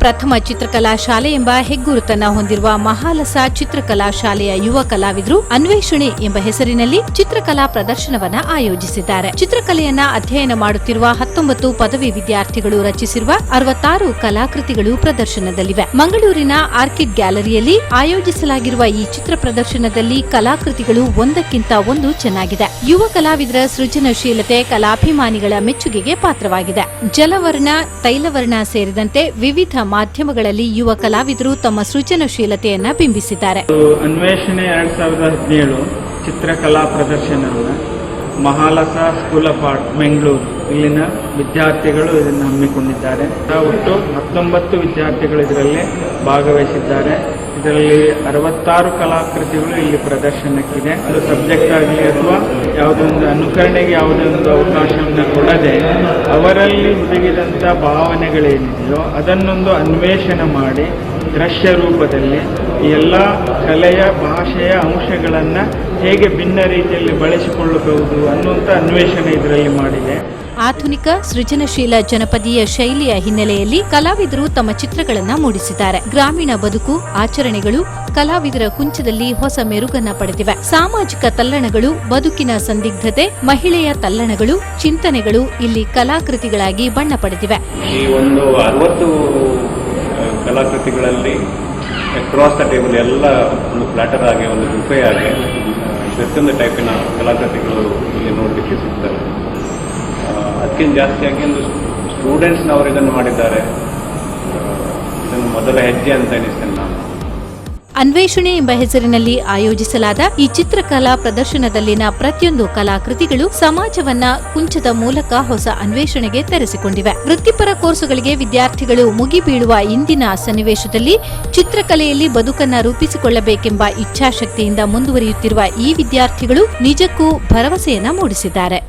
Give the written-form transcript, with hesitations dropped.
ಪ್ರಥಮ ಚಿತ್ರಕಲಾ ಶಾಲೆ ಎಂಬ ಹೆಗ್ಗುರುತನ್ನ ಹೊಂದಿರುವ ಮಹಾಲಸ ಚಿತ್ರಕಲಾ ಶಾಲೆಯ ಯುವ ಕಲಾವಿದರು ಅನ್ವೇಷಣೆ ಎಂಬ ಹೆಸರಿನಲ್ಲಿ ಚಿತ್ರಕಲಾ ಪ್ರದರ್ಶನವನ್ನ ಆಯೋಜಿಸಿದ್ದಾರೆ. ಚಿತ್ರಕಲೆಯನ್ನ ಅಧ್ಯಯನ ಮಾಡುತ್ತಿರುವ 19 ಪದವಿ ವಿದ್ಯಾರ್ಥಿಗಳು ರಚಿಸಿರುವ 66 ಕಲಾಕೃತಿಗಳು ಪ್ರದರ್ಶನದಲ್ಲಿವೆ. ಮಂಗಳೂರಿನ ಆರ್ಕಿಡ್ ಗ್ಯಾಲರಿಯಲ್ಲಿ ಆಯೋಜಿಸಲಾಗಿರುವ ಈ ಚಿತ್ರ ಪ್ರದರ್ಶನದಲ್ಲಿ ಕಲಾಕೃತಿಗಳು ಒಂದಕ್ಕಿಂತ ಒಂದು ಚೆನ್ನಾಗಿದೆ. ಯುವ ಕಲಾವಿದರ ಸೃಜನಶೀಲತೆ ಕಲಾಭಿಮಾನಿಗಳ ಮೆಚ್ಚುಗೆಗೆ ಪಾತ್ರವಾಗಿದೆ. ಜಲವರ್ಣ, ತೈಲವರ್ಣ ಸೇರಿದಂತೆ ವಿವಿಧ ಮಾಧ್ಯಮಗಳಲ್ಲಿ ಯುವ ಕಲಾವಿದರು ತಮ್ಮ ಸೃಜನಶೀಲತೆಯನ್ನ ಬಿಂಬಿಸಿದ್ದಾರೆ. ಅನ್ವೇಷಣೆ 2017 ಚಿತ್ರಕಲಾ ಪ್ರದರ್ಶನವನ್ನು Mahalasa school of art Bengaluru ಇಲ್ಲಿನ ವಿದ್ಯಾರ್ಥಿಗಳು ಇದನ್ನು ಹಮ್ಮಿಕೊಂಡಿದ್ದಾರೆ. ಒಟ್ಟು 19 ವಿದ್ಯಾರ್ಥಿಗಳು ಇದರಲ್ಲಿ ಭಾಗವಹಿಸಿದ್ದಾರೆ. ಇದರಲ್ಲಿ 66 ಕಲಾಕೃತಿಗಳು ಇಲ್ಲಿ ಪ್ರದರ್ಶನಕ್ಕಿದೆ. ಅದು ಸಬ್ಜೆಕ್ಟ್ ಆಗಲಿ ಅಥವಾ ಯಾವುದೊಂದು ಅನುಕರಣೆಗೆ ಯಾವುದೇ ಒಂದು ಅವಕಾಶವನ್ನು ಕೊಡದೆ ಅವರಲ್ಲಿ ಹುದುಗಿದಂಥ ಭಾವನೆಗಳೇನಿದೆಯೋ ಅದನ್ನೊಂದು ಅನ್ವೇಷಣೆ ಮಾಡಿ ದೃಶ್ಯ ರೂಪದಲ್ಲಿ ಈ ಎಲ್ಲ ಕಲೆಯ ಭಾಷೆಯ ಅಂಶಗಳನ್ನು ಹೇಗೆ ಭಿನ್ನ ರೀತಿಯಲ್ಲಿ ಬಳಸಿಕೊಳ್ಳಬಹುದು ಅನ್ನುವಂಥ ಅನ್ವೇಷಣೆ ಇದರಲ್ಲಿ ಮಾಡಿದೆ. ಆಧುನಿಕ ಸೃಜನಶೀಲ ಜನಪದೀಯ ಶೈಲಿಯ ಹಿನ್ನೆಲೆಯಲ್ಲಿ ಕಲಾವಿದರು ತಮ್ಮ ಚಿತ್ರಗಳನ್ನ ಮೂಡಿಸಿದ್ದಾರೆ. ಗ್ರಾಮೀಣ ಬದುಕು, ಆಚರಣೆಗಳು ಕಲಾವಿದರ ಕುಂಚದಲ್ಲಿ ಹೊಸ ಮೆರುಗನ್ನ ಪಡೆದಿವೆ. ಸಾಮಾಜಿಕ ತಲ್ಲಣಗಳು, ಬದುಕಿನ ಸಂದಿಗ್ಧತೆ, ಮಹಿಳೆಯ ತಲ್ಲಣಗಳು, ಚಿಂತನೆಗಳು ಇಲ್ಲಿ ಕಲಾಕೃತಿಗಳಾಗಿ ಬಣ್ಣ ಪಡೆದಿವೆ. ಈ ಒಂದು 60 ಕಲಾಕೃತಿಗಳಲ್ಲಿ ಕ್ರಾಸ್ ದ ಟೇಬಲ್ ಎಲ್ಲ ಒಂದು ಪ್ಲಾಟರ್ ಆಗಿ ಒಂದು ಗುಫೆ ಆಗಿ ಪ್ರತಿಯೊಂದು ಟೈಪಿನ ಕಲಾಕೃತಿಗಳು ಇಲ್ಲಿ ನೋಡಲಿಕ್ಕೆ ಸಿಗ್ತವೆ. ಅದಕ್ಕಿಂತ ಜಾಸ್ತಿಯಾಗಿ ಒಂದು ಸ್ಟೂಡೆಂಟ್ಸ್ನವರು ಇದನ್ನು ಮಾಡಿದ್ದಾರೆ. ಇದನ್ನು ಮೊದಲ ಹೆಜ್ಜೆ ಅಂತ ಎನಿಸ್ತೇನೆ ನಾನು. ಅನ್ವೇಷಣೆ ಎಂಬ ಹೆಸರಿನಲ್ಲಿ ಆಯೋಜಿಸಲಾದ ಈ ಚಿತ್ರಕಲಾ ಪ್ರದರ್ಶನದಲ್ಲಿನ ಪ್ರತಿಯೊಂದು ಕಲಾಕೃತಿಗಳು ಸಮಾಜವನ್ನ ಕುಂಚದ ಮೂಲಕ ಹೊಸ ಅನ್ವೇಷಣೆಗೆ ತೆರೆಸಿಕೊಂಡಿವೆ. ವೃತ್ತಿಪರ ಕೋರ್ಸುಗಳಿಗೆ ವಿದ್ಯಾರ್ಥಿಗಳು ಮುಗಿಬೀಳುವ ಇಂದಿನ ಸನ್ನಿವೇಶದಲ್ಲಿ ಚಿತ್ರಕಲೆಯಲ್ಲಿ ಬದುಕನ್ನ ರೂಪಿಸಿಕೊಳ್ಳಬೇಕೆಂಬ ಇಚ್ಛಾಶಕ್ತಿಯಿಂದ ಮುಂದುವರಿಯುತ್ತಿರುವ ಈ ವಿದ್ಯಾರ್ಥಿಗಳು ನಿಜಕ್ಕೂ ಭರವಸೆಯನ್ನ ಮೂಡಿಸಿದ್ದಾರೆ.